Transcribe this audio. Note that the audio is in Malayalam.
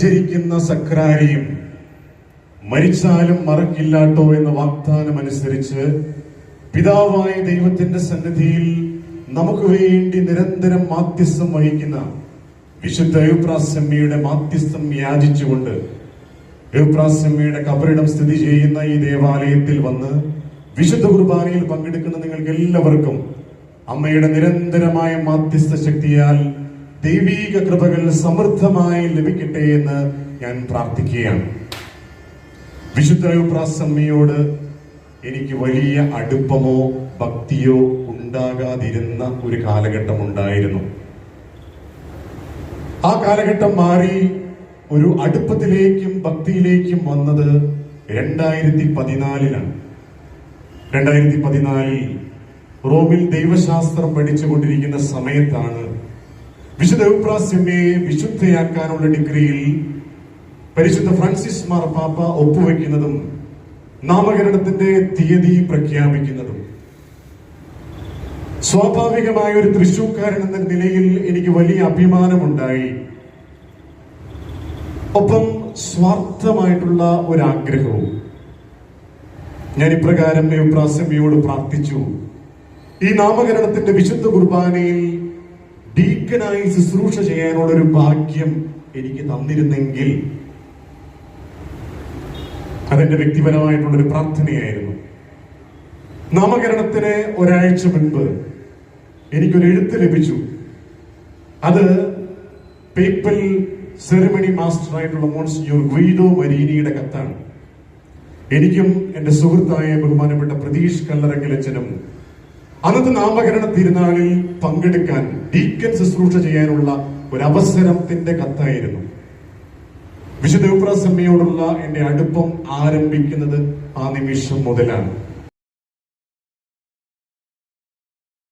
സഞ്ചരിക്കുന്ന സക്രാരിയും മരിച്ചാലും മറക്കില്ലാട്ടോ എന്ന വാഗ്ദാനം അനുസരിച്ച് പിതാവായ ദൈവത്തിന്റെ സന്നിധിയിൽ നമുക്ക് വേണ്ടി നിരന്തരം മാധ്യസ്ഥം വഹിക്കുന്ന വിശുദ്ധ എവുപ്രാസ്യമ്മയുടെ മാധ്യസ്ഥം യാചിച്ചുകൊണ്ട് എവുപ്രാസ്യമ്മയുടെ കബറിടം സ്ഥിതി ചെയ്യുന്ന ഈ ദേവാലയത്തിൽ വന്ന് വിശുദ്ധ കുർബാനയിൽ പങ്കെടുക്കുന്ന നിങ്ങൾക്ക് എല്ലാവർക്കും അമ്മയുടെ നിരന്തരമായ മാധ്യസ്ഥ ശക്തിയാൽ ദൈവീക കൃപകൾ സമൃദ്ധമായി ലഭിക്കട്ടെ എന്ന് ഞാൻ പ്രാർത്ഥിക്കുകയാണ്. വിശുദ്ധ എവുപ്രാസ്യമ്മയോട് എനിക്ക് വലിയ അടുപ്പമോ ഭക്തിയോ ഉണ്ടാകാതിരുന്ന ഒരു കാലഘട്ടം ഉണ്ടായിരുന്നു. ആ കാലഘട്ടം മാറി ഒരു അടുപ്പത്തിലേക്കും ഭക്തിയിലേക്കും വന്നത് 2014 2014 റോമിൽ ദൈവശാസ്ത്രം പഠിച്ചുകൊണ്ടിരിക്കുന്ന സമയത്താണ് വിശുദ്ധ എവുപ്രാസ്യമ്മയെ വിശുദ്ധയാക്കാനുള്ള ഡിഗ്രിയിൽ പരിശുദ്ധ ഫ്രാൻസിസ് മാർപ്പാപ്പ ഒപ്പുവെക്കുന്നതും നാമകരണത്തിന്റെ തീയതി പ്രഖ്യാപിക്കുന്നതും. സ്വാഭാവികമായ ഒരു തൃശൂർക്കാരൻ എന്ന നിലയിൽ എനിക്ക് വലിയ അഭിമാനമുണ്ടായി. ഒപ്പം സ്വാർത്ഥമായിട്ടുള്ള ഒരാഗ്രഹവും. ഞാൻ ഇപ്രകാരം എവുപ്രാസ്യമ്മയോട് പ്രാർത്ഥിച്ചു, ഈ നാമകരണത്തിന്റെ വിശുദ്ധ കുർബാനയിൽ ഡീക്കനായി ശുശ്രൂഷ ചെയ്യാനുള്ള ഒരു ഭാഗ്യം എനിക്ക് തന്നിരുന്നെങ്കിൽ. അതെന്റെ വ്യക്തിപരമായിട്ടുള്ളൊരു പ്രാർത്ഥനയായിരുന്നു. നാമകരണത്തിന് ഒരാഴ്ച മുൻപ് എനിക്കൊരു എഴുത്ത് ലഭിച്ചു. അത് പേപ്പൽ സെറിമണി മാസ്റ്റർ ആയിട്ടുള്ള മോൺസിഞ്ഞോർ ഗുയിഡോ മരീനിയുടെ കത്താണ്. എനിക്കും എന്റെ സുഹൃത്തായ ബഹുമാനപ്പെട്ട പ്രതീഷ് കല്ലറക്കലച്ചനും അന്നത്തെ നാമകരണ തിരുനാളിൽ പങ്കെടുക്കാൻ ഡീക്കൻ ശുശ്രൂഷ ചെയ്യാനുള്ള ഒരു അവസരത്തിന്റെ കത്തായിരുന്നു. വിശുദ്ധ എവുപ്രാസ്യമ്മയോടുള്ള എന്റെ അടുപ്പം ആരംഭിക്കുന്നത് ആ നിമിഷം മുതലാണ്.